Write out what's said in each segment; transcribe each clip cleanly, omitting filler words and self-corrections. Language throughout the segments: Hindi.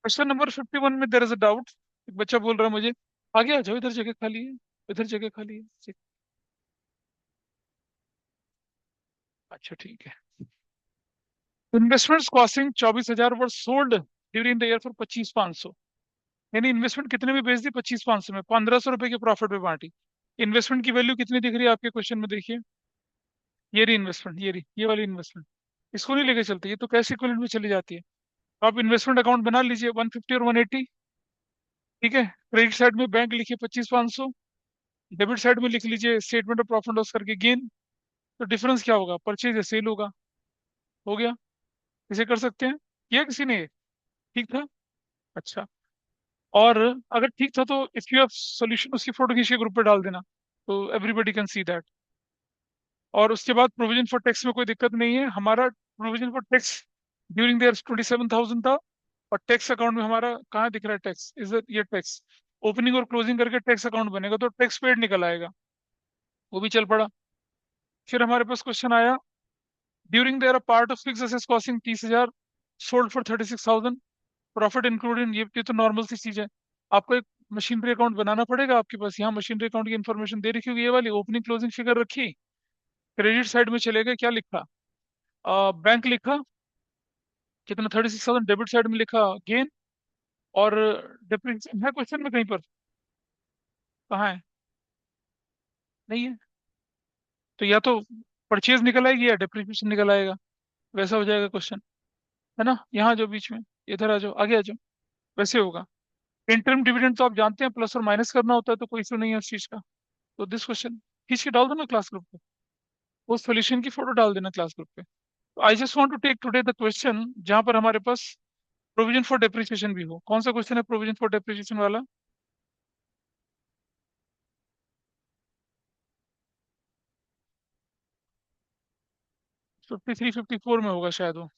क्वेश्चन नंबर 51 में देयर इज अ डाउट। एक बच्चा बोल रहा है मुझे, आगे आ जाओ, इधर जगह खाली है, इधर जगह खाली है अच्छा ठीक है। Investments costing 24,000 were sold during the year for 25,500। यानी इन्वेस्टमेंट कितने में बेच दी? 25,500 में, 1,500 रुपए के प्रॉफिट पे बांटी। इन्वेस्टमेंट की वैल्यू कितनी दिख रही है आपके क्वेश्चन में? देखिए, ये रही इन्वेस्टमेंट, ये रही, ये वाली इन्वेस्टमेंट। इसको नहीं लेके चलते, ये तो कैश इक्विवेलेंट में चली जाती है। तो आप इन्वेस्टमेंट अकाउंट बना लीजिए 150 और 180। ठीक है, क्रेडिट साइड में बैंक लिखिए 25,500, डेबिट साइड में लिख लीजिए स्टेटमेंट ऑफ प्रॉफिट लॉस करके गेन। तो डिफरेंस क्या होगा? परचेज या सेल होगा। हो गया। इसे कर सकते हैं। किया किसी ने? ठीक था। अच्छा। और अगर ठीक था तो इफ यू हैव सॉल्यूशन, उसकी फोटो खींच के ग्रुप पे डाल देना, तो एवरीबडी कैन सी दैट। और उसके बाद प्रोविजन फॉर टैक्स में कोई दिक्कत नहीं है। हमारा provision for tax during the 27,000 था। और टैक्स अकाउंट में हमारा कहाँ दिख रहा है टैक्स? इज ये टैक्स ओपनिंग और क्लोजिंग करके टैक्स अकाउंट बनेगा, तो टैक्स पेड निकल आएगा। वो भी चल पड़ा। फिर हमारे पास क्वेश्चन आया, during their part of fix assets costing 30,000 sold for 36,000, profit included. ये तो नॉर्मल सी चीज है। आपको एक मशीनरी अकाउंट बनाना पड़ेगा। आपके पास यहाँ मशीनरी अकाउंट की इन्फॉर्मेशन दे रखी होगी, ये वाली ओपनिंग क्लोजिंग फिगर रखी। क्रेडिट साइड में चले गए, क्या लिखा? बैंक लिखा कितना? 36,000। डेबिट साइड में लिखा गेन। और डिप्रिसिएशन है क्वेश्चन में कहीं पर? कहाँ है? नहीं है। तो या तो परचेज निकल आएगी या डिप्रिसिएशन निकल आएगा। वैसा हो जाएगा क्वेश्चन, है ना? यहाँ जो बीच में, इधर आ जाओ, आगे आ जाओ। वैसे होगा। इंटरम डिविडेंड तो आप जानते हैं, प्लस और माइनस करना होता है, तो कोई इशू नहीं है उस चीज का। तो दिस क्वेश्चन खींच के डाल दो ना क्लास ग्रुप पे। उस सोल्यूशन की फोटो डाल देना क्लास ग्रुप पे। तो I just want to take today the question जहां पर हमारे पास प्रोविजन फॉर डेप्रिसिएशन भी हो। कौन सा क्वेश्चन है प्रोविजन फॉर डेप्रिसिएशन वाला? 53 54 में होगा शायद वो।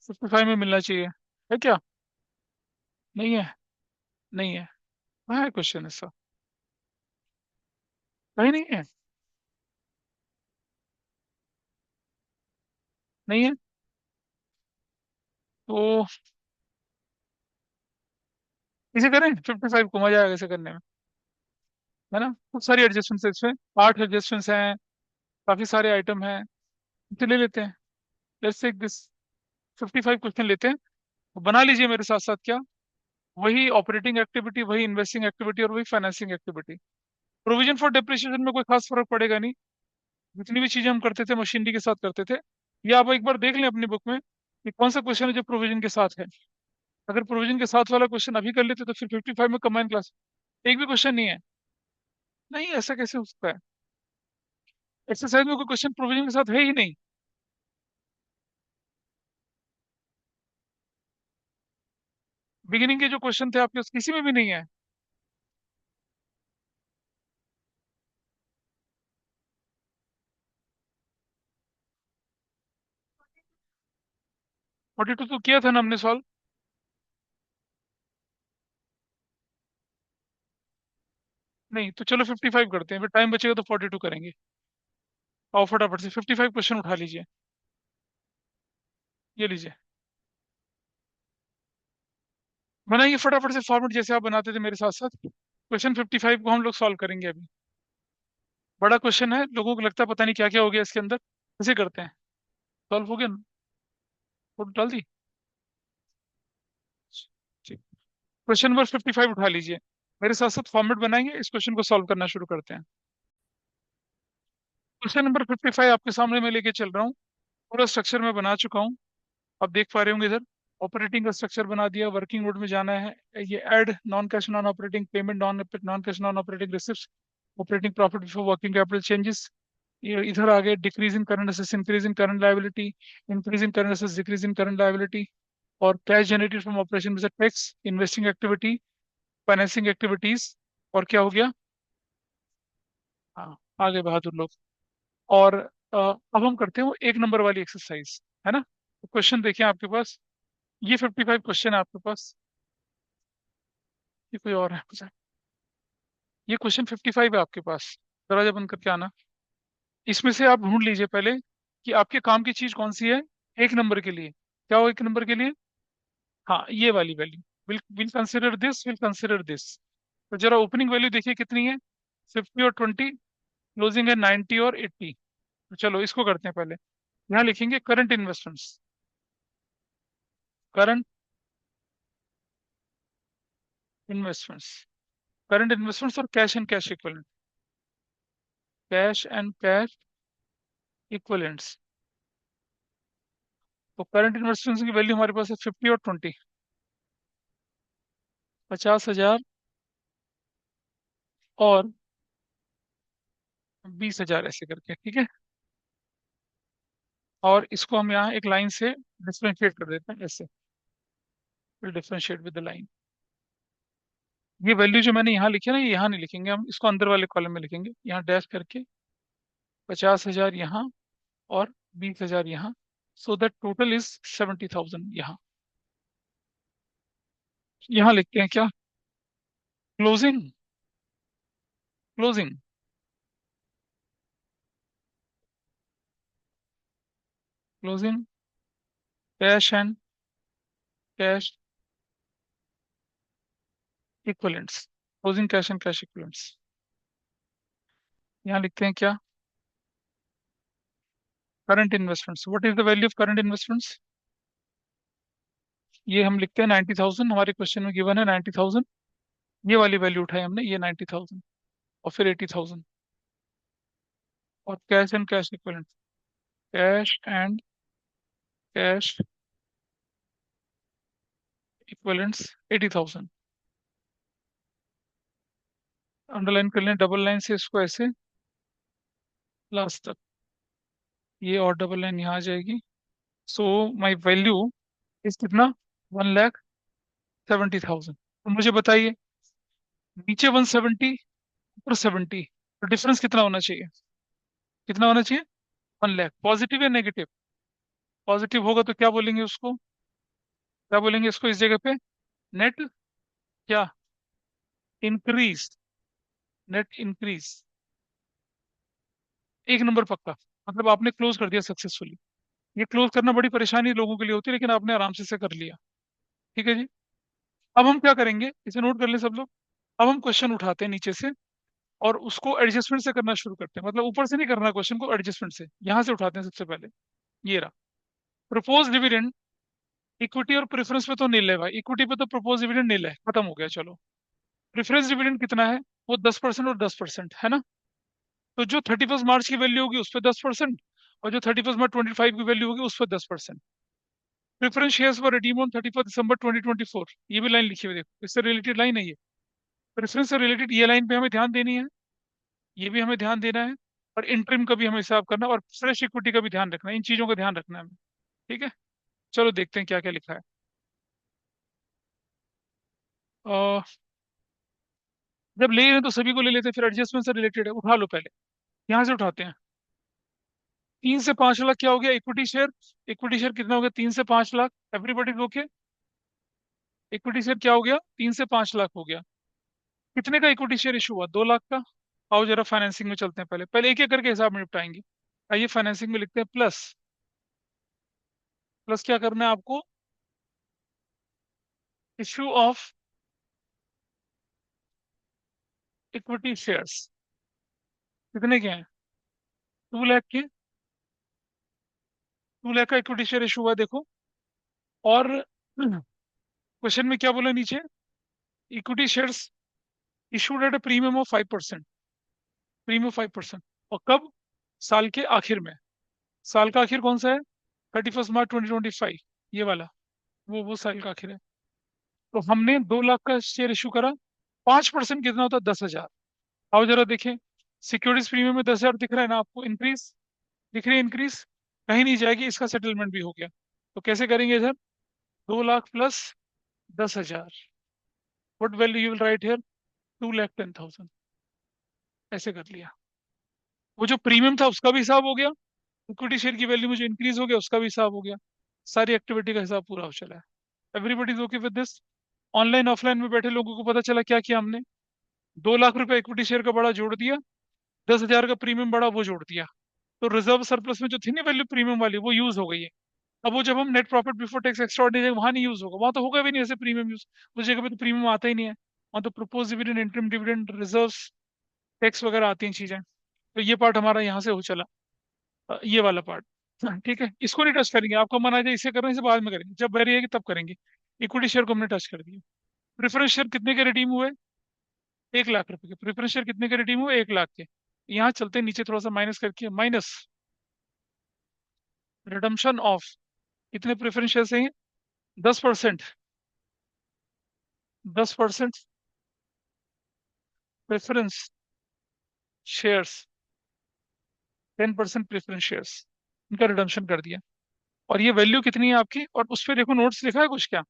55 में मिलना चाहिए। है क्या? नहीं है। नहीं है। कहाँ है क्वेश्चन ऐसा? कहीं नहीं है। नहीं है। तो इसे करें 55 को, मजा आएगा इसे करने में। है ना? खूब सारी एडजस्टमेंट्स है इसमें। 8 एडजस्टमेंट्स हैं। काफी सारे आइटम हैं। तो ले लेते हैं। Let's take this. 55 क्वेश्चन लेते हैं। तो बना लीजिए मेरे साथ साथ क्या, वही ऑपरेटिंग एक्टिविटी, वही इन्वेस्टिंग एक्टिविटी और वही financing activity. Provision for depreciation में कोई खास फर्क पड़ेगा नहीं। जितनी भी चीजें हम करते थे मशीनरी के साथ करते थे। ये आप एक बार देख लें अपनी बुक में कि कौन सा क्वेश्चन है जो प्रोविजन के साथ है। अगर प्रोविजन के साथ वाला क्वेश्चन अभी कर लेते तो फिर 55 में कंबाइन क्लास एक भी क्वेश्चन नहीं है। नहीं, ऐसा कैसे हो सकता है? एक्सरसाइज में कोई क्वेश्चन प्रोविजन के साथ है ही नहीं। बिगिनिंग के जो क्वेश्चन थे आपके, किसी में भी नहीं है। 42 तो किया था ना हमने सॉल्व। नहीं तो चलो 55 करते हैं, फिर टाइम बचेगा तो 42 करेंगे। आओ फटाफट से 55 क्वेश्चन उठा लीजिए। ये लीजिए, बनाइए फटाफट से फॉर्मेट जैसे आप बनाते थे मेरे साथ साथ। क्वेश्चन 55 को हम लोग सॉल्व करेंगे अभी। बड़ा क्वेश्चन है, लोगों को लगता है पता नहीं क्या क्या हो गया इसके अंदर। कैसे करते हैं? सॉल्व हो गया ना? फोटो डाल दी। ठीक। क्वेश्चन नंबर 55 उठा लीजिए। मेरे साथ साथ फॉर्मेट बनाएंगे, इस क्वेश्चन को सॉल्व करना शुरू करते हैं। क्वेश्चन नंबर 55 आपके सामने मैं लेके चल रहा हूँ। पूरा स्ट्रक्चर मैं बना चुका हूँ। आप देख पा रहे होंगे इधर। ऑपरेटिंग का स्ट्रक्चर बना दिया, वर्किंग मोड में जाना है। ये add non cash non operating payment, non non cash non operating receipt, operating profit before working capital changes. ये इधर आगे decrease in current assets, increase in current liability, increase in current assets, decrease in current liability. और कैश जनरेटेड फ्रॉम ऑपरेशन में tax, investing activity, financing activities. और क्या हो गया? हाँ, आगे बहादुर लोग। और अब हम करते हैं वो 1 नंबर वाली एक्सरसाइज, है ना? तो क्वेश्चन देखिए आपके पास। ये 55 क्वेश्चन है आपके पास। ये कोई और है अच्छा। ये क्वेश्चन 55 है आपके पास। दरवाजा बंद करके आना। इसमें से आप ढूंढ लीजिए पहले कि आपके काम की चीज कौन सी है। एक नंबर के लिए क्या हो, एक नंबर के लिए? हाँ, ये वाली value. Will will consider this, will consider this. तो जरा ओपनिंग वैल्यू देखिए कितनी है, 50 और 20। क्लोजिंग है 90 और 80। तो चलो इसको करते हैं पहले। यहाँ लिखेंगे current investments. Current investments. Current investments और cash and cash equivalent. Cash and cash equivalents. तो करंट इन्वेस्टमेंट्स की वैल्यू हमारे पास है 50 और 20। 50,000 और 20,000 ऐसे करके, ठीक है। और इसको हम यहाँ एक लाइन से डिफ्रेंशिएट कर देते हैं ऐसे। Differentiate with the line. ये वैल्यू जो मैंने यहाँ लिखी है ना, ये यहाँ नहीं लिखेंगे, हम इसको अंदर वाले कॉलम में लिखेंगे, यहाँ डैश करके। 50,000 यहाँ और 20,000 यहाँ। सो दैट टोटल इज 70,000 यहाँ। यहाँ लिखते हैं क्या? Closing. Closing. Closing cash and cash equivalents. Closing cash and cash equivalents. यहाँ लिखते हैं क्या? Current investments. What is the value of current investments? ये हम लिखते हैं 90,000। हमारे क्वेश्चन में गिवन है 90,000। ये वाली वैल्यू उठाई हमने, ये 90,000। और फिर 80,000। और cash and cash equivalent. Cash and cash equivalents 80,000। Underline कर लें डबल लाइन से इसको ऐसे लास्ट तक। ये और डबल लाइन यहाँ आ जाएगी। सो माई वैल्यू इज कितना? 1,70,000। तो मुझे बताइए, नीचे 170, ऊपर 70, तो डिफरेंस कितना होना चाहिए? कितना होना चाहिए? 1 लाख। पॉजिटिव या नेगेटिव? पॉजिटिव होगा तो क्या बोलेंगे उसको? क्या बोलेंगे इसको इस जगह पे? नेट क्या? इंक्रीज। Net increase. एक नंबर पक्का। मतलब आपने क्लोज कर दिया सक्सेसफुली। ये क्लोज करना बड़ी परेशानी लोगों के लिए होती है, लेकिन आपने आराम से इसे कर लिया। ठीक है जी। अब हम क्या करेंगे, इसे नोट कर लें सब लोग। अब हम क्वेश्चन उठाते हैं नीचे से, और उसको एडजस्टमेंट से करना शुरू करते हैं। मतलब ऊपर से नहीं करना क्वेश्चन को, एडजस्टमेंट से यहाँ से उठाते हैं सबसे पहले। ये रहा। Propose dividend. इक्विटी और प्रेफरेंस पे तो नील है भाई, इक्विटी पे तो प्रपोज डिविडेंड नील है, खत्म हो गया, चलो। प्रेफरेंस डिविडेंड कितना है? वो 10% और 10% है ना। तो जो 31 मार्च की वैल्यू होगी उस पर 10%, और जो 31 मार्च 25 की वैल्यू होगी उस पर 10%। Preference shares were redeem on 31 दिसंबर 2024। ये भी लाइन लिखी हुई देखो, इससे रिलेटेड लाइन है ये। प्रेफरेंस से रिलेटेड ये लाइन पे हमें ध्यान देनी है। ये भी हमें ध्यान देना है। और इंटरिम का भी हमें हिसाब करना है, और फ्रेश इक्विटी का भी ध्यान रखना है। इन चीजों का ध्यान रखना है हमें। ठीक है। चलो देखते हैं क्या क्या लिखा है। अ, जब ले रहे हैं तो सभी को ले लेते हैं, फिर एडजस्टमेंट से रिलेटेड है, उठा लो पहले। यहाँ से उठाते हैं। 3 से 5 लाख क्या हो गया? Equity share. इक्विटी शेयर कितना हो गया? 3 से 5 lakh. Everybody okay? Equity share क्या हो गया? 3 से 5 लाख हो गया। कितने का इक्विटी शेयर इशू हुआ? 2 लाख का। आओ जरा फाइनेंसिंग में चलते हैं, पहले पहले एक एक करके हिसाब में निपटाएंगे। आइए फाइनेंसिंग में लिखते हैं प्लस। प्लस क्या करना है आपको? Issue of equity shares. कितने के हैं? 2 लाख के। 2 लाख का इक्विटी शेयर इशू हुआ, देखो। और क्वेश्चन में क्या बोला नीचे? Equity shares issued at a premium of 5%। Premium 5%। और कब? साल के आखिर में। साल का आखिर कौन सा है? 31 मार्च 2025। ये वाला। वो साल का आखिर है। तो हमने 2 लाख का शेयर इशू करा। 5% कितना होता है? 10,000। आओ जरा देखें। सिक्योरिटीज प्रीमियम में 10,000 दिख रहा है ना आपको? इंक्रीज दिख रही है? इंक्रीज कहीं नहीं जाएगी, इसका सेटलमेंट भी हो गया। तो कैसे करेंगे इधर? 2 lakh plus 10,000। What value you will write here? 2,10,000। ऐसे कर लिया। वो जो प्रीमियम था उसका भी हिसाब हो गया। इक्विटी शेयर की वैल्यू में जो इंक्रीज हो गया उसका भी हिसाब हो गया। सारी एक्टिविटी का हिसाब पूरा हो चला है। Everybody is okay with this? Online offline में बैठे लोगों को पता चला क्या किया हमने? 2 लाख रुपए इक्विटी शेयर का बड़ा जोड़ दिया। 10,000 का प्रीमियम बड़ा वो जोड़ दिया। तो रिजर्व सरप्लस में जो थी ना वैल्यू प्रीमियम वाली, वो यूज हो गई है। अब वो जब हम net profit before tax extraordinary वहां नहीं यूज होगा, वहां तो होगा भी नहीं ऐसे प्रीमियम यूज, उस जगह पे तो प्रीमियम आता ही नहीं है, वहां तो propose dividend, interim dividend, reserves, tax वगैरह आती हैं चीजें। तो ये पार्ट हमारा यहाँ से हो चला, ये वाला पार्ट। ठीक है, इसको नहीं टच करेंगे, आपको मना है इसे करने से बाद में करेंगे, जब बैरी आएगी तब करेंगे। इक्विटी शेयर को हमने टच कर दिया। प्रेफरेंस शेयर कितने के रिडीम हुए? 1 लाख रुपए के प्रेफरेंस शेयर कितने के रिडीम हुए? 1 लाख के। यहाँ चलते हैं नीचे थोड़ा सा माइनस करके, माइनस रिडम्पशन ऑफ कितने प्रेफरेंस शेयर हैं? 10%। 10% प्रेफरेंस शेयर्स, 10% प्रेफरेंस शेयर्स, इनका रिडम्पशन कर दिया। और ये वैल्यू कितनी है आपकी? और उस पर देखो नोट्स लिखा है कुछ क्या,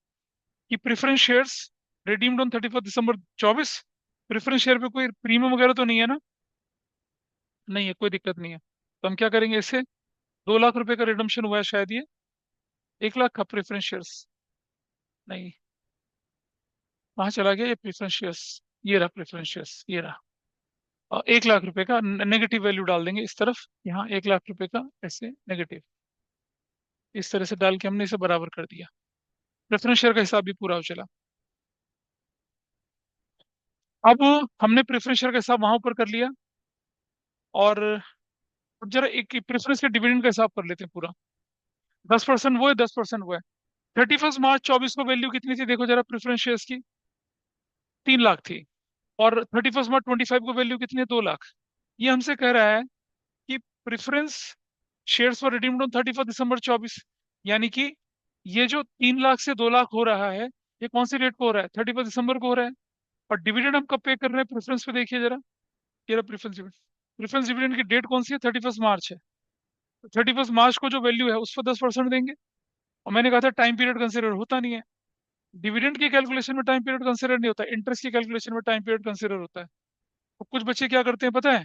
कि preference shares redeemed on 31 December 24। Preference share पे कोई प्रीमियम वगैरह तो नहीं है ना? नहीं है, कोई दिक्कत नहीं है। तो हम क्या करेंगे, इससे 2 लाख रुपए का रिडम्पशन हुआ है शायद ये, 1 लाख का प्रेफरेंस शेयर्स, नहीं, कहाँ चला गया ये प्रेफरेंस शेयर्स? ये रहा प्रेफरेंस शेयर्स, ये रहा। और 1 लाख रुपए का नेगेटिव वैल्यू डाल देंगे इस तरफ, यहाँ 1 लाख रुपए का ऐसे नेगेटिव, इस तरह से डाल के हमने इसे बराबर कर दिया। प्रेफरेंस शेयर का हिसाब भी पूरा हो चला। अब हमने प्रेफरेंस शेयर का हिसाब वहां ऊपर कर लिया, और अब जरा एक प्रेफरेंस के डिविडेंड का हिसाब कर लेते हैं पूरा। 10% वो है, 10% वो है। 31 मार्च 24 को वैल्यू कितनी थी देखो जरा प्रेफरेंस शेयर्स की? 3 लाख थी। और 31 मार्च 25 को वैल्यू कितनी है? 2 लाख। ये हमसे कह रहा है कि preference shares were redeemed on 31 December 24, यानी कि ये जो 3 लाख से 2 लाख हो रहा है, ये कौन सी डेट को हो रहा है? 31 दिसंबर को हो रहा है। और डिविडेंड हम कब पे कर रहे हैं प्रेफरेंस पे? देखिए जरा, ये रहा प्रेफरेंस डिविडेंड। प्रेफरेंस डिविडेंड की डेट कौन सी है? 31 मार्च है। 31 मार्च को जो वैल्यू है उस पर 10% देंगे। और मैंने कहा था टाइम पीरियड कंसिडर होता नहीं है, डिविडेंड की कैलकुलेशन में टाइम पीरियड कंसिडर नहीं होता, इंटरेस्ट की कैलकुलेशन में टाइम पीरियड कंसिडर होता है। तो कुछ बच्चे क्या करते हैं पता है,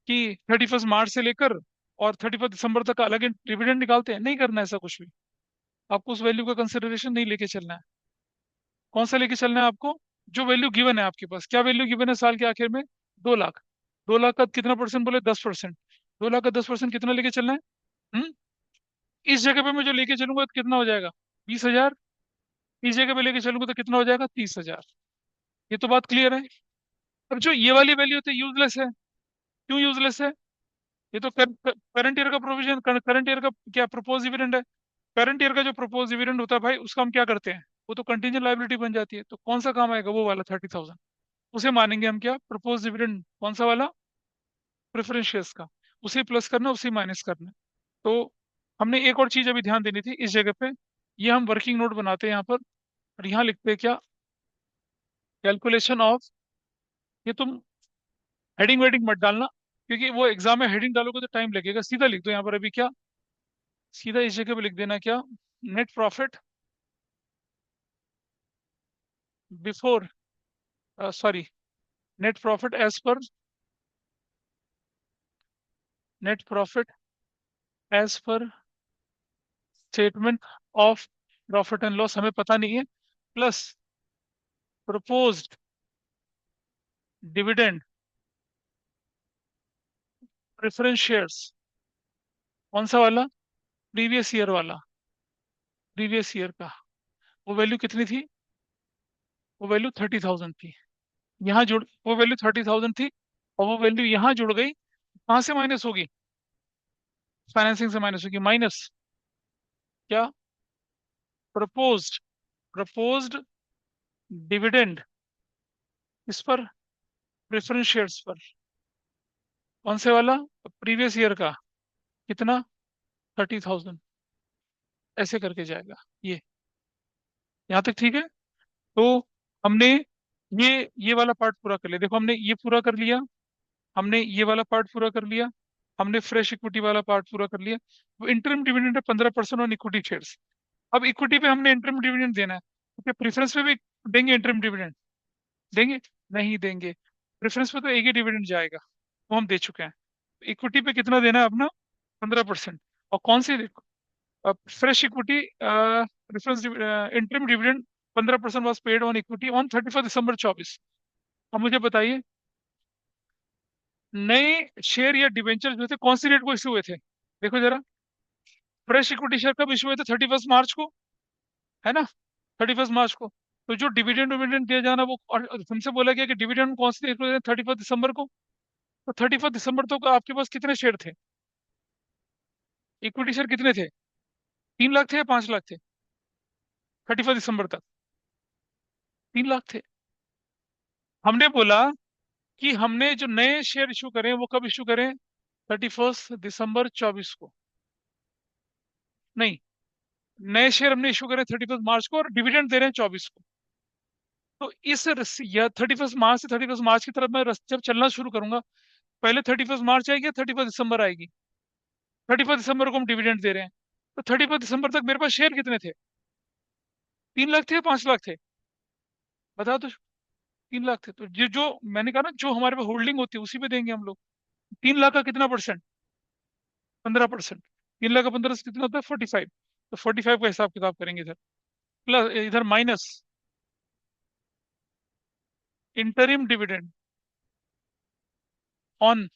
कि 31 मार्च से लेकर और 31 दिसंबर तक का अलग डिविडेंड निकालते हैं। नहीं करना है ऐसा कुछ भी, आपको उस वैल्यू का कंसिडरेशन नहीं लेके चलना है। कौन सा लेके चलना है आपको? जो वैल्यू गिवन है आपके पास। क्या वैल्यू गिवन है साल के आखिर में? 2 लाख। 2 लाख का कितना परसेंट बोले? 10%। 2 लाख का 10% कितना लेके चलना है? हम्म इस जगह पे मैं जो लेके चलूंगा तो कितना हो जाएगा? 20,000। इस जगह पे लेके चलूंगा तो कितना हो जाएगा? 30,000। ये तो बात क्लियर है। अब जो ये वाली वैल्यू तो यूजलेस है। क्यों यूजलेस है? ये तो करंट ईयर का प्रोविजन, करंट ईयर का क्या प्रपोज डिविडेंड है। करंट ईयर का जो प्रपोज डिविडेंड होता है भाई, उसका हम क्या करते हैं? वो तो कंटीजेंट लायबिलिटी बन जाती है। तो कौन सा काम आएगा? वो वाला 30,000, उसे मानेंगे हम क्या? Propose dividend. कौन सा वाला? प्रेफरेंस शेयर्स का। उसे प्लस करना, उसे माइनस करना। तो हमने एक और चीज अभी ध्यान देनी थी इस जगह पे। ये हम वर्किंग नोट बनाते हैं यहाँ पर, और यहाँ लिखते हैं क्या? कैलकुलेशन ऑफ, ये तुम हेडिंग वेडिंग मत डालना, क्योंकि वो एग्जाम में हेडिंग डालोगे तो टाइम लगेगा। सीधा लिख दो यहाँ पर अभी क्या, सीधा इस जगह पे लिख देना क्या? Net profit before, sorry, net profit as per, net profit as per statement of profit and loss, हमें पता नहीं है, plus proposed dividend preference shares. कौन सा वाला? प्रीवियस ईयर वाला, प्रीवियस ईयर का। वो वैल्यू कितनी थी? वो वैल्यू 30,000 थी। यहाँ जुड़, वो वैल्यू 30,000 थी, और वो वैल्यू यहाँ जुड़ गई। कहाँ से माइनस होगी? फाइनेंसिंग से माइनस होगी। माइनस क्या? प्रपोज्ड, प्रपोज्ड डिविडेंड इस पर, प्रेफरेंस शेयर्स पर। कौन से वाला? प्रीवियस ईयर का। कितना? 30,000। ऐसे करके जाएगा ये। यहाँ तक ठीक है? तो हमने ये वाला पार्ट पूरा कर लिया। देखो हमने ये पूरा कर लिया, हमने ये वाला पार्ट पूरा कर लिया, हमने फ्रेश इक्विटी वाला पार्ट पूरा कर लिया। वो इंटरम डिविडेंड है 15% ऑन इक्विटी शेयर्स। अब इक्विटी पे हमने इंटरम डिविडेंड देना है, तो प्रेफरेंस पे भी देंगे इंटरम डिविडेंड? देंगे? नहीं देंगे। प्रेफरेंस पे तो एक ही डिविडेंड जाएगा, वो हम दे चुके हैं। इक्विटी पे कितना देना है अपना? 15%। और कौन सी? Fresh equity, preference, interim dividend 15% was paid on equity on 31 December 24। अब मुझे बताइए, नए शेयर या डिवेंचर जो थे कौन सी डेट को इशू हुए थे? देखो जरा, फ्रेश इक्विटी शेयर कब इशू हुए थे? 31 मार्च को, है ना? 31 मार्च को। तो जो डिविडेंड डिविडेंड दिया जाना वो, और तुमसे बोला गया कि डिविडेंड कौन से 31 दिसंबर को। तो 31 दिसंबर तक आपके पास कितने शेयर थे? इक्विटी शेयर कितने थे? 3 लाख थे या 5 लाख थे? 31 दिसंबर तक 3 लाख थे। हमने बोला कि हमने जो नए शेयर इशू करें वो कब इशू करें? 31 दिसंबर 24 को। नहीं, नए शेयर हमने इशू करे 31 मार्च को, और डिविडेंड दे रहे हैं 24 को। तो या 31 मार्च से 31 मार्च की तरफ मैं जब चलना शुरू करूंगा, पहले 31 मार्च आएगी या 31 दिसंबर आएगी? 31 दिसंबर को हम डिविडेंड दे रहे हैं। तो 31 दिसंबर तक मेरे पास शेयर कितने थे? 3 लाख थे या 5 लाख थे? बता दो। 3 लाख थे। तो जो मैंने कहा ना, जो हमारे पास होल्डिंग होती है उसी पे देंगे हम लोग। 3 लाख का कितना परसेंट? 15%। 3 लाख का 15 से कितना होता है? 45। तो 45 का हिसाब किताब करेंगे इधर, प्लस इधर minus interim dividend on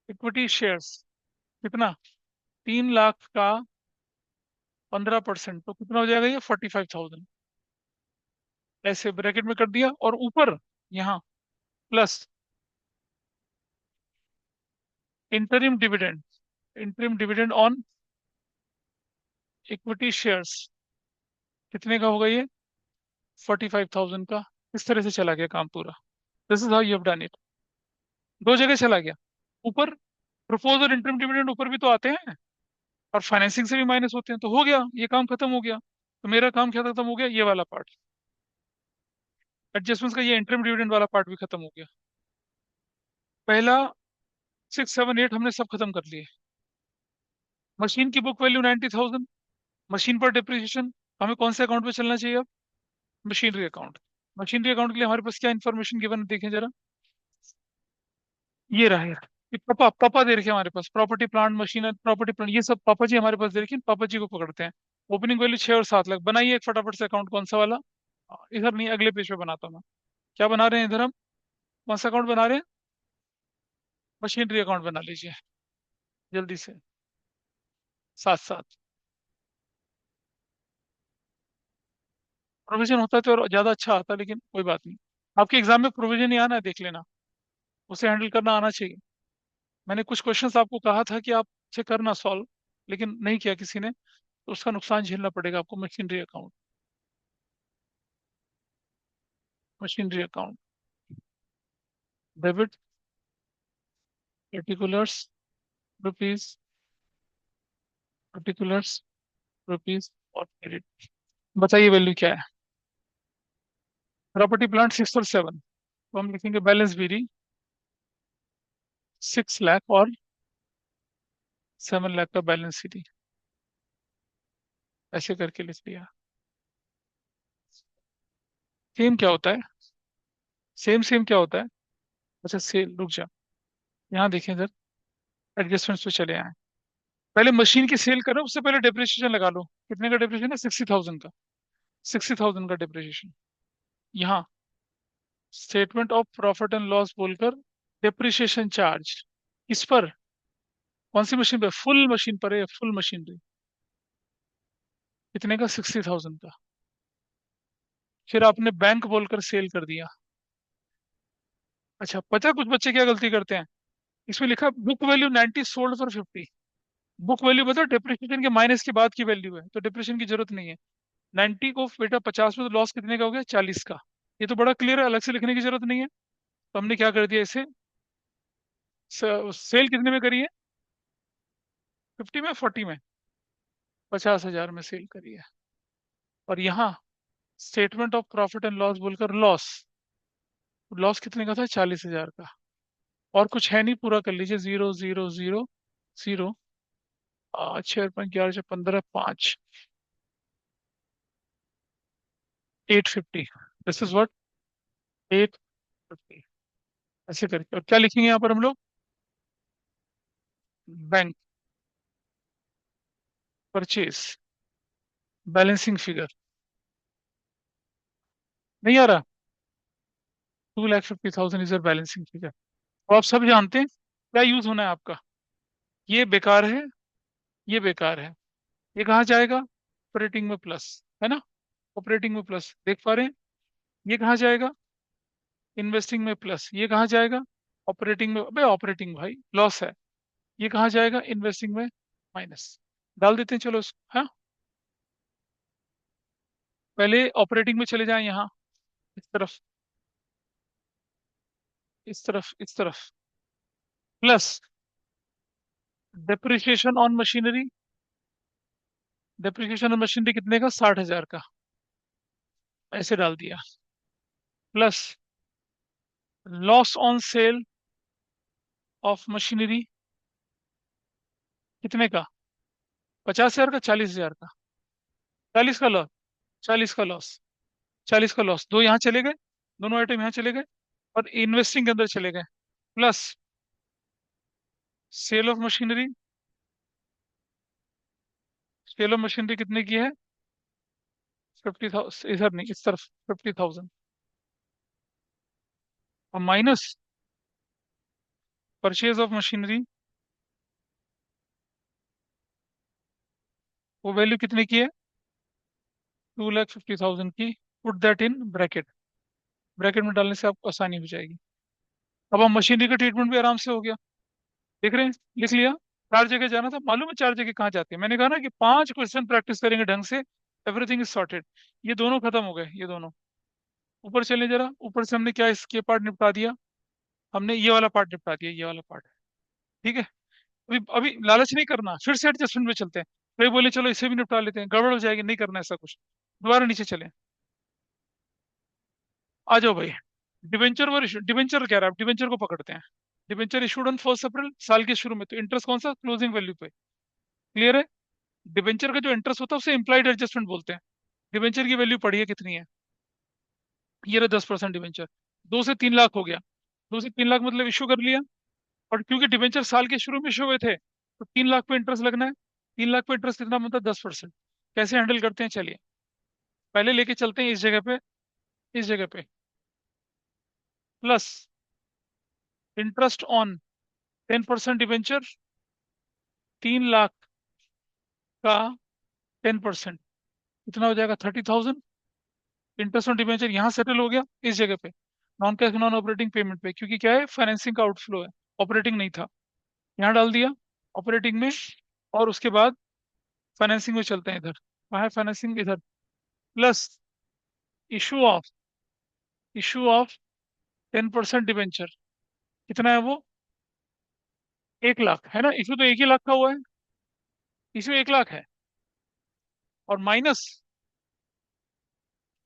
equity shares. कितना? 3 लाख का 15%, तो कितना हो जाएगा ये? 45,000। ऐसे ब्रैकेट में कर दिया, और ऊपर यहाँ plus interim dividend, interim dividend on equity shares. कितने का होगा ये? 45,000 का। इस तरह से चला गया काम पूरा। This is how you have done it. दो जगह चला गया। ऊपर प्रपोज और इंटरिम डिविडेंड ऊपर भी तो आते हैं, और फाइनेंसिंग से भी माइनस होते हैं, तो हो गया ये काम, खत्म हो गया। तो मेरा काम क्या खत्म हो गया? ये वाला पार्ट, एडजस्टमेंट्स का, ये इंटरिम डिविडेंड वाला पार्ट भी खत्म हो गया। पहला 6, 7, 8 हमने सब खत्म कर लिए। मशीन की बुक वैल्यू 90,000। मशीन पर डिप्रिसिएशन। हमें कौन से अकाउंट पे चलना चाहिए अब? Machinery account. मशीनरी अकाउंट के लिए हमारे पास क्या इन्फॉर्मेशन गिवन है, देखें जरा। ये रहा यार, ये पापा पापा दे रखे हैं हमारे पास, property plant machine, property plant, ये सब पापा जी हमारे पास दे रखे हैं, पापा जी को पकड़ते हैं। ओपनिंग वैल्यू 6 और 7 लाख। बनाइए एक फटाफट से अकाउंट, कौन सा वाला? इधर नहीं, अगले पेज पे बनाता हूँ मैं। क्या बना रहे हैं इधर हम? कौन सा अकाउंट बना रहे हैं? मशीनरी अकाउंट बना लीजिए जल्दी से, साथ साथ। प्रोविजन होता तो और ज्यादा अच्छा आता, लेकिन कोई बात नहीं। आपके एग्जाम में प्रोविजन ही आना है, देख लेना। उसे हैंडल करना आना चाहिए। मैंने कुछ क्वेश्चंस आपको कहा था कि आप से करना सॉल्व, लेकिन नहीं किया किसी ने, तो उसका नुकसान झेलना पड़ेगा आपको। Machinery account, machinery account, debit particulars rupees, particulars rupees, और क्रेडिट। बताइए वैल्यू क्या है? प्रॉपर्टी प्लांट 6 और 7, तो हम लिखेंगे बैलेंस बीडी 6 लाख और 7 लाख का बैलेंस सीडी। ऐसे करके लिख दिया। सेम क्या होता है? सेम सेम क्या होता है? अच्छा सेल, रुक जा, यहाँ देखें इधर, एडजस्टमेंट्स पे चले आए। पहले मशीन की सेल करो, उससे पहले डिप्रिसिएशन लगा लो। कितने का डिप्रिसिएशन है? 60,000 का। 60,000 का डिप्रिसिएशन। यहाँ statement of profit and loss बोलकर डिप्रिसिएशन चार्ज किस पर? कौन सी मशीन पर? फुल मशीन पर है, फुल मशीन पे। कितने का? 60,000 का। फिर आपने बैंक बोलकर सेल कर दिया। अच्छा, पता है कुछ बच्चे क्या गलती करते हैं? इसमें लिखा book value 90, sold for 50। Book value बता, डिप्रिसिएशन के माइनस के बाद की वैल्यू है, तो डिप्रिसिएशन की जरूरत नहीं है। 90 को बेटा 50 में, तो लॉस कितने का हो गया? 40 का। ये तो बड़ा क्लियर है, अलग से लिखने की जरूरत नहीं है। तो हमने क्या कर दिया इसे, सेल कितने में करी है? 50 में, 40 में? 50,000 में सेल करी है। और यहाँ statement of profit and loss बोलकर लॉस, लॉस कितने का था? 40,000 का। और कुछ है नहीं, पूरा कर लीजिए। 0, 0, 0, 0, 6, 5, 11, 15, 5, 850। This is what, 850। ऐसे करके, और क्या लिखेंगे यहाँ पर हम लोग? Bank purchase balancing figure. नहीं आ रहा? 2,50,000 इज बैलेंसिंग फिगर। तो आप सब जानते हैं क्या यूज होना है आपका। ये बेकार है, ये बेकार है। ये कहाँ जाएगा? ऑपरेटिंग में प्लस, है ना? ऑपरेटिंग में प्लस देख पा रहे हैं? ये कहाँ जाएगा? इन्वेस्टिंग में प्लस। ये कहाँ जाएगा? ऑपरेटिंग में, अबे ऑपरेटिंग भाई लॉस है। ये कहाँ जाएगा? इन्वेस्टिंग में माइनस। डाल देते हैं चलो हाँ, पहले ऑपरेटिंग में चले जाएं यहाँ, इस तरफ, इस तरफ, इस तरफ, plus depreciation on machinery. Depreciation on machinery कितने का? 60,000 का। ऐसे डाल दिया। Plus loss on sale of machinery कितने का? 50,000 का, 40,000 का? 40 का लॉस, 40 का लॉस, 40 का लॉस। दो यहाँ चले गए, दोनों आइटम यहाँ चले गए और इन्वेस्टिंग के अंदर चले गए। Plus sale of machinery, sale of machinery कितने की है? 50,000, इधर नहीं, इस तरफ 50,000। और माइनस परचेज ऑफ मशीनरी, वो वैल्यू कितने की है? 2,50,000 की। Put that in bracket. Bracket में डालने से आपको आसानी हो जाएगी। अब हम मशीनरी का ट्रीटमेंट भी आराम से हो गया। देख रहे हैं? लिख लिया। चार जगह जाना था, मालूम है चार जगह कहाँ जाते हैं? मैंने कहा ना कि 5 क्वेश्चन प्रैक्टिस करेंगे ढंग से, एवरीथिंग इज सॉर्टेड। ये दोनों खत्म हो गए, ये दोनों। ऊपर चले जरा, ऊपर से हमने क्या इसके पार्ट निपटा दिया? हमने ये वाला पार्ट निपटा दिया, ये वाला पार्ट। ठीक है? अभी अभी लालच नहीं करना, फिर से एडजस्टमेंट में चलते हैं। कोई बोले चलो इसे भी निपटा लेते हैं, गड़बड़ हो जाएगी, नहीं करना ऐसा कुछ। दोबारा नीचे चले। आ जाओ भाई। डिबेंचर वर इशू, डिबेंचर कह रहा है, डिबेंचर को पकड़ते हैं। डिबेंचर इशूड ऑन 1 अप्रैल, साल के शुरू में, तो इंटरेस्ट कौन सा? क्लोजिंग वैल्यू पे। क्लियर है? डिबेंचर का जो इंटरेस्ट होता है उसे इम्प्लाइड एडजस्टमेंट बोलते हैं। डिबेंचर की वैल्यू पढ़िए कितनी है? ये रहा 10% डिबेंचर। 2 से 3 लाख हो गया। 2 से 3 लाख मतलब इशू कर लिया। और क्योंकि डिबेंचर साल के शुरू में इशू हुए थे, तो 3 लाख पे इंटरेस्ट लगना है। 3 लाख पे इंटरेस्ट कितना बनता है? 10%। कैसे हैंडल करते हैं चलिए। पहले लेके चलते हैं इस जगह पे, इस जगह पे plus interest on 10% debenture, 3 lakh का 10%, कितना हो जाएगा? 30,000। इंटरेस्ट ऑन डिबेंचर यहाँ सेटल हो गया इस जगह पे, non cash non operating payment पे, क्योंकि क्या है? फाइनेंसिंग का आउटफ्लो है, ऑपरेटिंग नहीं था। यहाँ डाल दिया ऑपरेटिंग में। और उसके बाद फाइनेंसिंग में चलते हैं इधर। कहाँ है फाइनेंसिंग? इधर। Plus issue of, issue of 10% debenture, कितना है वो? 1 लाख, है ना? इशू तो 1 ही लाख का हुआ है, इशू 1 लाख है। और माइनस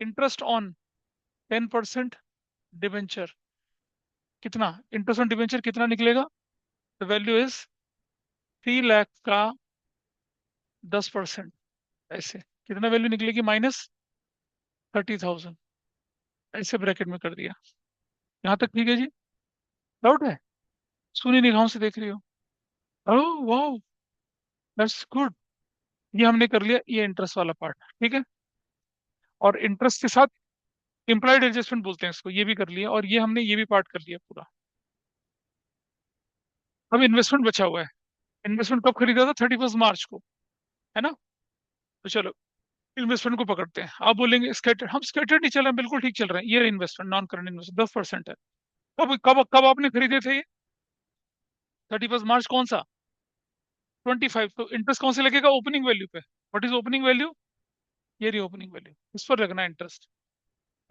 इंटरेस्ट ऑन 10% डिबेंचर, कितना? इंटरेस्ट ऑन डिबेंचर कितना निकलेगा? द वैल्यू इज 3 लाख का 10%। ऐसे कितना वैल्यू निकलेगी? -30,000। ऐसे ब्रैकेट में कर दिया। यहाँ तक ठीक है जी? डाउट है? सुनी निगाहों से देख रही हो? ओह वाह, दैट्स गुड। ये हमने कर लिया, ये इंटरेस्ट वाला पार्ट। ठीक है? और इंटरेस्ट के साथ इम्प्लॉयड एडजस्टमेंट बोलते हैं इसको, ये भी कर लिया। और ये हमने ये भी पार्ट कर लिया पूरा। अब इन्वेस्टमेंट बचा हुआ है। इन्वेस्टमेंट कब खरीदा था? 31 मार्च को, है ना? तो चलो इन्वेस्टमेंट को पकड़ते हैं। आप बोलेंगे स्कैटर्ड, हम स्कैटर्ड नहीं चल रहे हैं, बिल्कुल ठीक चल रहे हैं। ये इन्वेस्टमेंट, नॉन करंट इन्वेस्टमेंट 10% है। कब कब कब आपने खरीदे थे ये? 31 मार्च कौन सा? 25। तो इंटरेस्ट कौन से लगेगा? ओपनिंग वैल्यू पे। What is opening value? ये रही ओपनिंग वैल्यू, इस पर लगना है इंटरेस्ट।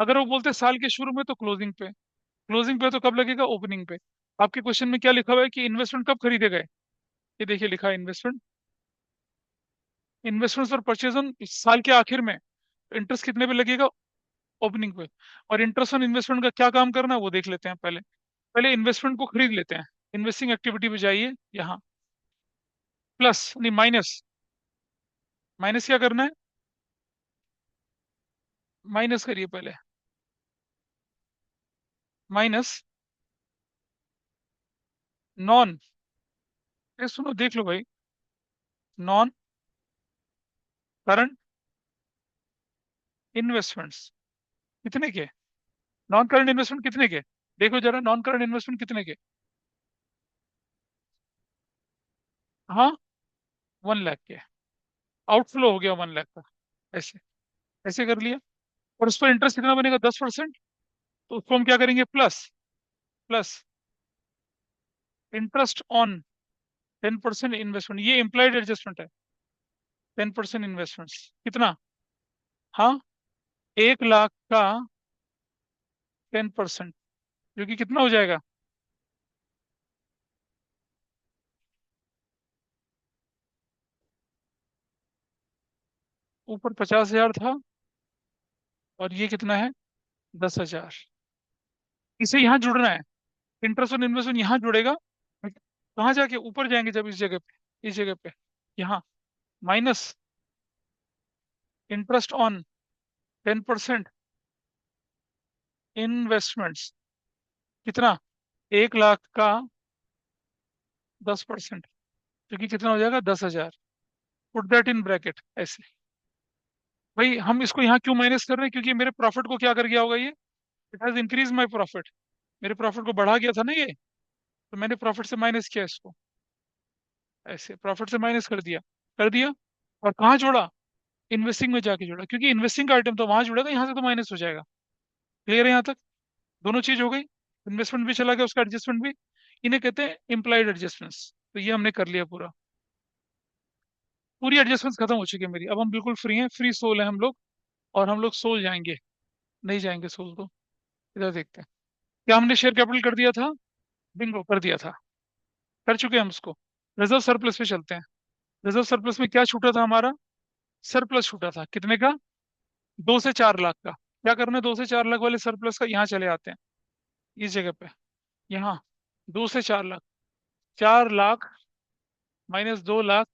अगर वो बोलते साल के शुरू में, तो क्लोजिंग पे। क्लोजिंग पे तो कब लगेगा? ओपनिंग पे। आपके क्वेश्चन में क्या लिखा हुआ है कि इन्वेस्टमेंट कब खरीदे गए? ये देखिए लिखा है इन्वेस्टमेंट, इन्वेस्टमेंट और परचेज ऑन साल के आखिर में। इंटरेस्ट कितने पे लगेगा? ओपनिंग पे। और इंटरेस्ट ऑन इन्वेस्टमेंट का क्या काम करना है वो देख लेते हैं पहले। पहले इन्वेस्टमेंट को खरीद लेते हैं। इन्वेस्टिंग एक्टिविटी पे जाइए यहाँ। प्लस नहीं, माइनस। माइनस क्या करना है? माइनस करिए पहले। माइनस नॉन, ये सुनो देख लो भाई, नॉन करंट इन्वेस्टमेंट्स कितने के? नॉन करंट इन्वेस्टमेंट कितने के? देखो जरा, नॉन करंट इन्वेस्टमेंट कितने के? हाँ, 1 लाख के। आउटफ्लो हो गया 1 लाख का, ऐसे ऐसे कर लिया। और उस पर इंटरेस्ट कितना बनेगा, 10%। तो उसको हम क्या करेंगे, plus plus interest on 10% investment, ये इम्प्लाइड एडजस्टमेंट है। 10% इन्वेस्टमेंट कितना, हाँ, 1 लाख का 10%, जो कि कितना हो जाएगा, ऊपर 50,000 था और ये कितना है, 10,000। इसे यहाँ जुड़ना है, इंटरेस्ट ऑन इन्वेस्टमेंट यहाँ जुड़ेगा। कहाँ जाके ऊपर जाएंगे जब, इस जगह पे, इस जगह पे, यहाँ माइनस इंटरेस्ट ऑन 10% इन्वेस्टमेंट्स, कितना, 1 लाख का 10%, जो कि कितना हो जाएगा, 10,000। पुट दैट इन ब्रैकेट ऐसे। भाई हम इसको यहाँ क्यों माइनस कर रहे हैं, क्योंकि मेरे प्रॉफिट को क्या कर गया होगा ये, it has increase my profit. मेरे प्रॉफिट को बढ़ा गया था ना ये, तो मैंने प्रॉफिट से माइनस किया इसको, ऐसे प्रॉफिट से माइनस कर दिया, कर दिया। और कहाँ जोड़ा, इन्वेस्टिंग में जाके जोड़ा, क्योंकि इन्वेस्टिंग का आइटम तो वहां जुड़ेगा, यहाँ से तो माइनस हो जाएगा। क्लियर है यहाँ तक, दोनों चीज हो गई, इन्वेस्टमेंट भी चला गया, उसका एडजस्टमेंट भी। इन्हें कहते हैं इम्प्लाइड एडजस्टमेंट्स। तो ये हमने कर लिया पूरा, पूरी एडजस्टमेंट्स खत्म हो चुकी है मेरी। अब हम बिल्कुल फ्री हैं, फ्री सोल है हम लोग। और हम लोग सोल जाएंगे, नहीं जाएंगे सोल तो, इधर देखते हैं। क्या हमने शेयर कैपिटल कर दिया था, बिंगो कर दिया था, कर चुके हैं हम उसको। रिजर्व सरप्लस पे चलते हैं। रिजर्व सरप्लस में क्या छूटा था हमारा, सरप्लस छूटा था कितने का, 2 से 4 लाख का। क्या करना है, 2 से 4 लाख वाले सरप्लस का यहाँ चले आते हैं, इस जगह पे, यहाँ 2 से 4 lakh, 4 lakh minus 2 lakh.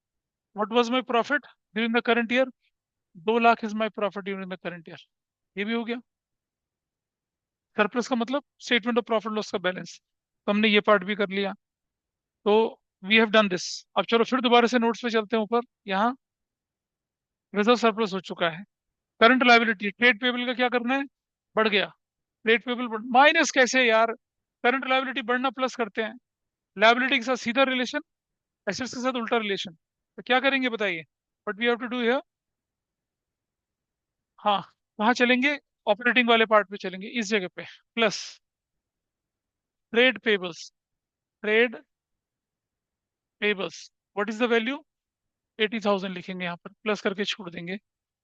What was my profit during the current year, 2 lakh is my profit during the current year. ये भी हो गया। सरप्लस का मतलब स्टेटमेंट ऑफ प्रॉफिट लॉस का बैलेंस। तो हमने ये पार्ट भी कर लिया। तो वी हैव डन दिस। अब चलो फिर दोबारा से नोट्स पे चलते हैं ऊपर, यहाँ रिजर्व सरप्लस हो चुका है। करंट लायबिलिटी, ट्रेड पेबल का क्या करना है, बढ़ गया। ट्रेड पेबल माइनस कैसे यार, करंट लायबिलिटी बढ़ना प्लस करते हैं। लायबिलिटी के साथ सीधा रिलेशन, एसेट्स के साथ उल्टा रिलेशन। तो क्या करेंगे बताइए, what we have to do here. हाँ, कहाँ चलेंगे, ऑपरेटिंग वाले पार्ट पे चलेंगे, इस जगह पे, plus trade payables, trade payables, what is the value, 80,000 लिखेंगे यहाँ पर, प्लस करके छोड़ देंगे।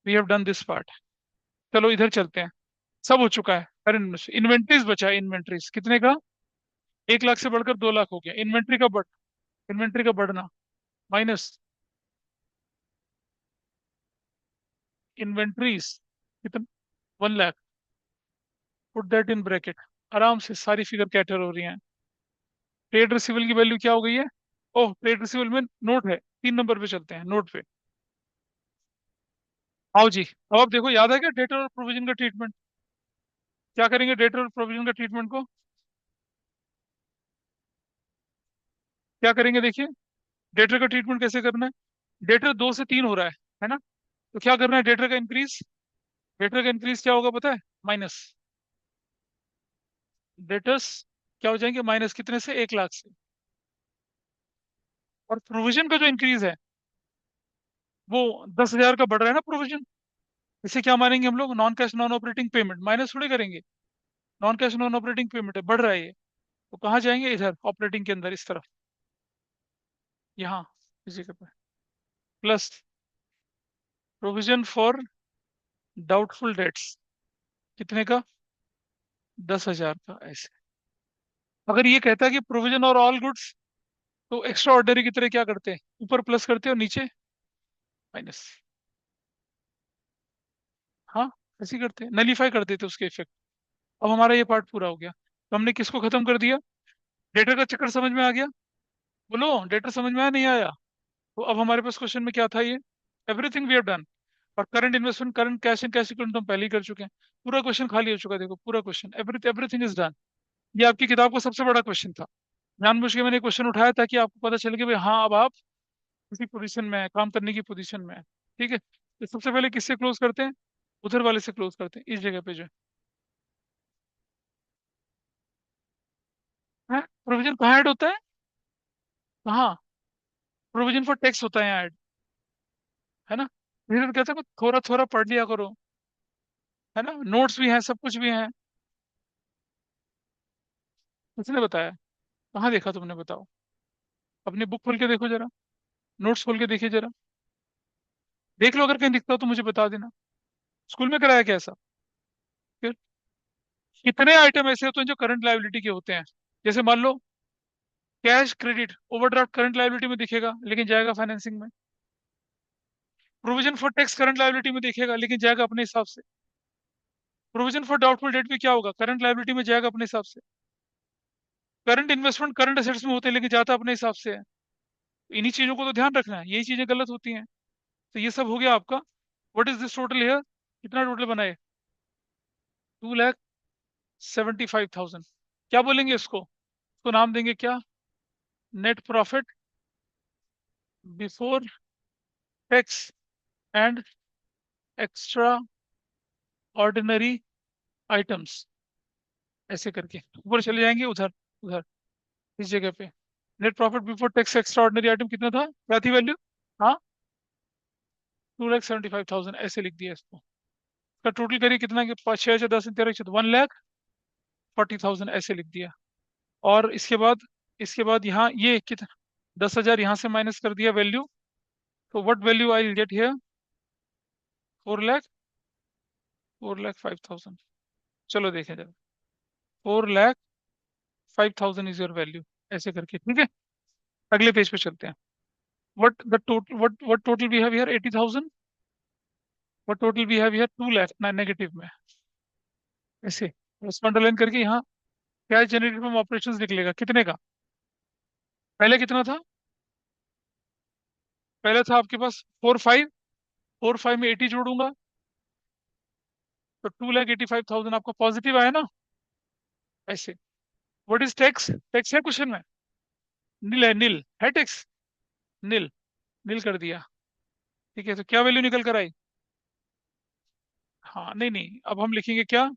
We have done this part. चलो इधर चलते हैं, सब हो चुका है। करंट इन्वेंट्रीज बचा है, इन्वेंट्रीज कितने का, 1 लाख से बढ़कर 2 लाख हो गया। इन्वेंट्री का बढ़ना, माइनस इन्वेंट्रीज कितना, 1 lakh, put that in bracket. आराम से सारी फिगर कैटर हो रही हैं। ट्रेड रिसीवल की वैल्यू क्या हो गई है, ओह ट्रेड रिसीवल में नोट है, 3 नंबर पे चलते हैं, नोट पे। आओ जी, अब आप देखो, याद है क्या डेटर और प्रोविजन का ट्रीटमेंट, क्या करेंगे डेटर और प्रोविजन का ट्रीटमेंट को, क्या करेंगे देखिए। डेटर का ट्रीटमेंट कैसे करना है, डेटर 2 से 3 हो रहा है ना। तो क्या करना है, डेटर का इंक्रीज, डेटर का इंक्रीज क्या होगा पता है, माइनस डेटर्स, क्या हो जाएंगे माइनस, कितने से, 1 लाख से। और प्रोविजन का जो इंक्रीज है वो 10,000 का बढ़ रहा है ना प्रोविजन। इसे क्या मानेंगे हम लोग, non cash non operating payment, minus थोड़े करेंगे। Non cash non operating payment है, बढ़ रहा है ये। तो कहाँ जाएंगे, इधर ऑपरेटिंग के अंदर, इस तरफ, यहाँ, इस जगह पे, plus provision for doubtful debts, कितने का, 10,000 का, ऐसे। अगर ये कहता है कि प्रोविजन और ऑल गुड्स, तो एक्स्ट्रा ऑर्डनरी की तरह क्या करते हैं, ऊपर प्लस करते हैं और नीचे माइनस। हाँ, ऐसे ही करते हैं, नलीफाई कर देते हैं उसके इफेक्ट। अब हमारा ये पार्ट पूरा हो गया। तो हमने किसको खत्म कर दिया, डेटर का चक्कर समझ में आ गया, बोलो डेटर समझ में आया नहीं आया। तो अब हमारे पास क्वेश्चन में क्या था ये, एवरीथिंग वी हैव डन। और current investment, current cash and cash equivalent तो हम पहले ही कर चुके हैं। पूरा क्वेश्चन खाली हो चुका है, देखो पूरा क्वेश्चन, एवरीथिंग इज डन। ये आपकी किताब का सबसे बड़ा क्वेश्चन था। जानबूझ के मैंने क्वेश्चन उठाया ताकि आपको पता चले कि भाई हाँ, अब आप किसी पोजीशन में है, काम करने की पोजीशन में है। ठीक है, तो सबसे पहले किससे क्लोज करते हैं, उधर वाले से क्लोज करते हैं, इस जगह पे जो है प्रोविजन कहाँ ऐड होता है, कहाँ, प्रोविजन फॉर टैक्स होता है यहाँ ऐड, है ना। फिर कहते हैं थोड़ा थोड़ा पढ़ लिया करो, है ना, नोट्स भी हैं, सब कुछ भी है। किसने बताया? कहाँ देखा तुमने, बताओ। अपनी बुक खोल के देखो जरा, नोट्स खोल के देखिए जरा, देख लो, अगर कहीं दिखता हो तो मुझे बता देना। स्कूल में कराया क्या ऐसा? फिर कितने आइटम ऐसे होते हैं जो करंट लायबिलिटी के होते हैं? जैसे मान लो cash credit overdraft current liability में दिखेगा लेकिन जाएगा फाइनेंसिंग में। Provision for tax current liability में दिखेगा लेकिन जाएगा अपने हिसाब से। प्रोविजन फॉर डाउटफुल डेट भी क्या होगा, करंट लायबिलिटी में जाएगा अपने हिसाब से। करंट इन्वेस्टमेंट करंट असेट्स में होते हैं लेकिन जाता अपने हिसाब से है। इन्हीं चीजों को तो ध्यान रखना है, यही चीजें गलत होती हैं। तो ये सब हो गया आपका। What is this total here? कितना टोटल बना है? 2,75,000। क्या बोलेंगे इसको? इसको नाम देंगे क्या? Net profit before tax and extra ordinary items. ऐसे करके ऊपर चले जाएंगे, उधर उधर इस जगह पे। Net profit before tax extra ordinary item कितना था, क्या थी वैल्यू? हाँ, 2,75,000 ऐसे लिख दिया इसको। इसका टोटल करिए कितना, कि 5, 6, 10, 13, 1,40,000 ऐसे लिख दिया। और इसके बाद यहाँ ये कितना, 10,000 यहाँ से माइनस कर दिया वैल्यू। तो what value I will get here? 4 lakh, 4,05,000। चलो देखें जरा, 4,05,000 इज योर वैल्यू। ऐसे करके ठीक है। अगले पेज पे चलते हैं। What total we have here 80,000। What total we have here 2 lakh ना नेगेटिव में। ऐसे उसको अंडरलाइन करके यहाँ कैश जनरेटेड फ्रॉम ऑपरेशंस निकलेगा कितने का? पहले कितना था? पहले था आपके पास 4,5। 4,5 में 80 जोड़ूंगा तो 2,85,000 आपका पॉजिटिव आया ना। ऐसे। What is tax? टैक्स है क्वेश्चन में? नील है, नील है टैक्स। नील, नील कर दिया। ठीक है, तो क्या वैल्यू निकल कर आई? हाँ, नहीं नहीं, अब हम लिखेंगे क्या?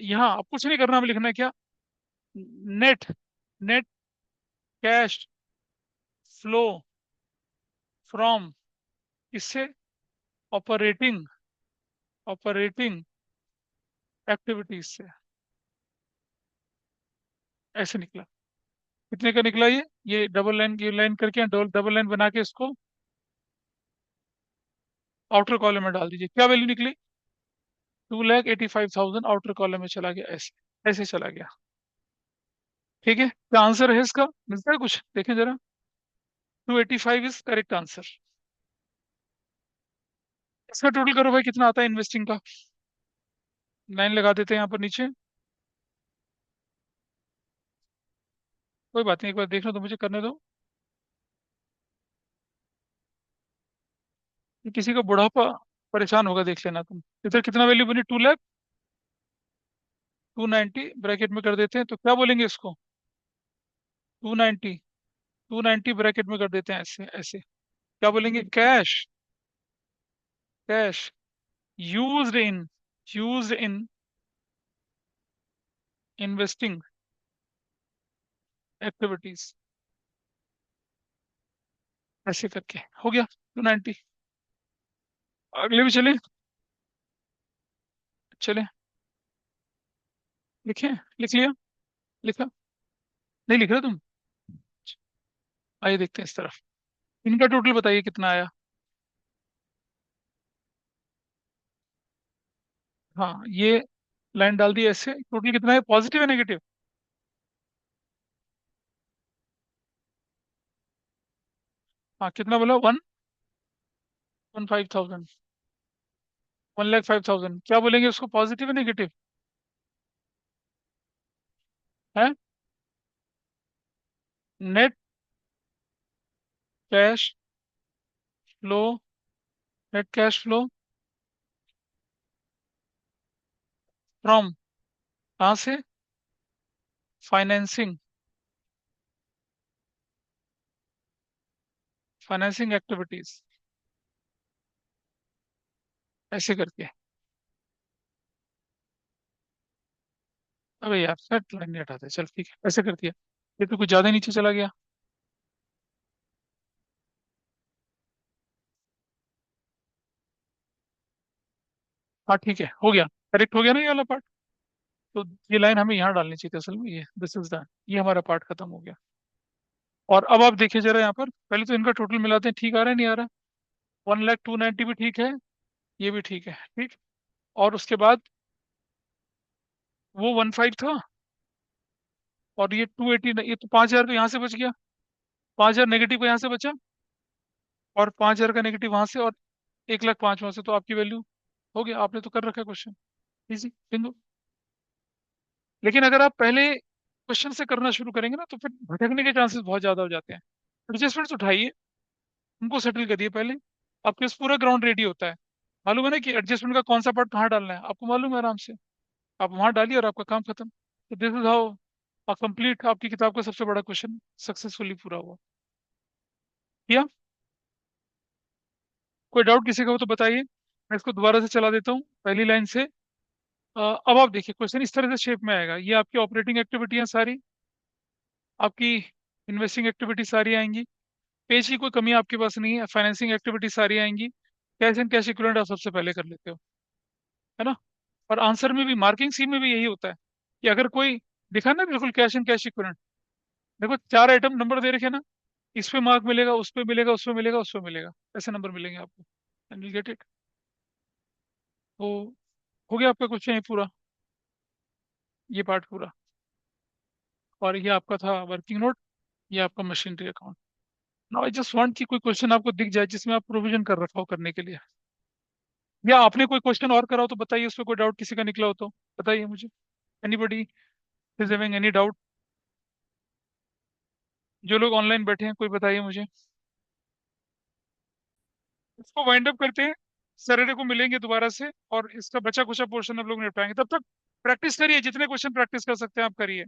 यहाँ अब कुछ नहीं करना, हमें लिखना है क्या? Net, net cash flow from, इससे ऑपरेटिंग, ऑपरेटिंग एक्टिविटीज से। ऐसे निकला। कितने का निकला ये डबल लाइन, ये लाइन करके डबल डबल लाइन बना के इसको आउटर कॉलम में डाल दीजिए। क्या वैल्यू निकली? 2,85,000 आउटर कॉलम में चला गया। ऐसे ऐसे चला गया। ठीक है, क्या आंसर है इसका? मिलता है कुछ, देखें जरा। 285 इज करेक्ट आंसर। इसका टोटल करो भाई, कितना आता है इन्वेस्टिंग का? लाइन लगा देते हैं यहाँ पर नीचे। कोई बात नहीं, एक बार देखना तो मुझे करने दो। ये किसी का बुढ़ापा परेशान होगा, देख लेना तुम। इधर कितना वैल्यू बनी? 2 लाख, 290 ब्रैकेट में कर देते हैं, तो क्या बोलेंगे इसको? 290, 290 ब्रैकेट में कर देते हैं ऐसे ऐसे। क्या बोलेंगे? Cash, cash used in, used in investing activities. ऐसे करके हो गया 290। अगले भी चले, चले। लिखे, लिख लिया? लिखा? नहीं लिख रहे तुम? आइए देखते हैं इस तरफ। इनका टोटल बताइए कितना आया। हाँ, ये लाइन डाल दी ऐसे। टोटल कितना है, पॉजिटिव है नेगेटिव? हाँ, कितना बोला? 1,05,000, 1,05,000। क्या बोलेंगे उसको, पॉजिटिव है नेगेटिव? है net cash flow, net cash flow from, कहाँ से? Financing, financing activities. ऐसे करके। अबे यार, सेट लाइन नहीं हटाते, चल ठीक है, ऐसे कर दिया। ये तो कुछ ज्यादा नीचे चला गया। हाँ ठीक है, हो गया। करेक्ट हो गया ना ये वाला पार्ट। तो ये लाइन हमें यहाँ डालनी चाहिए थी असल में, ये दिस इज डन, ये हमारा पार्ट खत्म हो गया। और अब आप देखिए जरा यहाँ पर, पहले तो इनका टोटल मिलाते हैं, ठीक आ रहा है नहीं आ रहा। 1,02,90 भी ठीक है, ये भी ठीक है, ठीक। और उसके बाद वो 15 था, और ये 280, ये तो 5,000 तो यहाँ से बच गया। 5,000 नेगेटिव का यहाँ से बचा, और 5,000 का नेगेटिव वहां से, और 1,05,000 वहां से, तो आपकी वैल्यू हो गया। आपने तो कर रखा है क्वेश्चन, इजी बिंदु। लेकिन अगर आप पहले क्वेश्चन से करना शुरू करेंगे ना, तो फिर भटकने के चांसेस बहुत ज्यादा हो जाते हैं। एडजस्टमेंट्स उठाइए, उनको सेटल करिए पहले। आपके पास पूरा ग्राउंड रेडी होता है, मालूम है ना कि एडजस्टमेंट का कौन सा पार्ट कहाँ डालना है, आपको मालूम है आराम से। आप वहां डालिए और आपका काम खत्म। तो दिस इज हाउ कंप्लीट आपकी किताब का सबसे बड़ा क्वेश्चन सक्सेसफुली पूरा हुआ। किया? कोई डाउट किसी का हो तो बताइए, मैं इसको दोबारा से चला देता हूँ पहली लाइन से। अब आप देखिए क्वेश्चन इस तरह से शेप में आएगा, ये आपकी ऑपरेटिंग एक्टिविटीयां सारी, आपकी इन्वेस्टिंग एक्टिविटी सारी आएंगी, पेज की कोई कमी आपके पास नहीं है, फाइनेंसिंग एक्टिविटी सारी आएंगी, कैश एंड कैश इक्विवेलेंट आप सबसे पहले कर लेते हो, है ना। और आंसर में भी, मार्किंग सी में भी यही होता है कि अगर कोई दिखा ना बिल्कुल कैश एंड कैश इक्विवेलेंट, देखो 4 आइटम नंबर दे रखे हैं ना, इस पे मार्क मिलेगा, उस पे मिलेगा, उस पे मिलेगा, उस पे मिलेगा, ऐसे नंबर मिलेंगे आपको, एंड यू गेट इट। तो हो गया आपका क्वेश्चन ये पूरा, ये पार्ट पूरा। और ये आपका था वर्किंग नोट, ये आपका machinery account. Now I just want कि कोई क्वेश्चन आपको दिख जाए जिसमें आप प्रोविजन कर रखा हो करने के लिए, या आपने कोई क्वेश्चन और करा हो तो बताइए, उस पर कोई डाउट किसी का निकला हो तो बताइए मुझे। Anybody is having any doubt? जो लोग ऑनलाइन बैठे हैं, कोई बताइए मुझे। इसको वाइंड अप करते हैं, सैटरडे को मिलेंगे दोबारा से, और इसका बचा कुचा पोर्शन आप लोग निपटाएंगे। तब तक प्रैक्टिस करिए, जितने क्वेश्चन प्रैक्टिस कर सकते हैं आप करिए।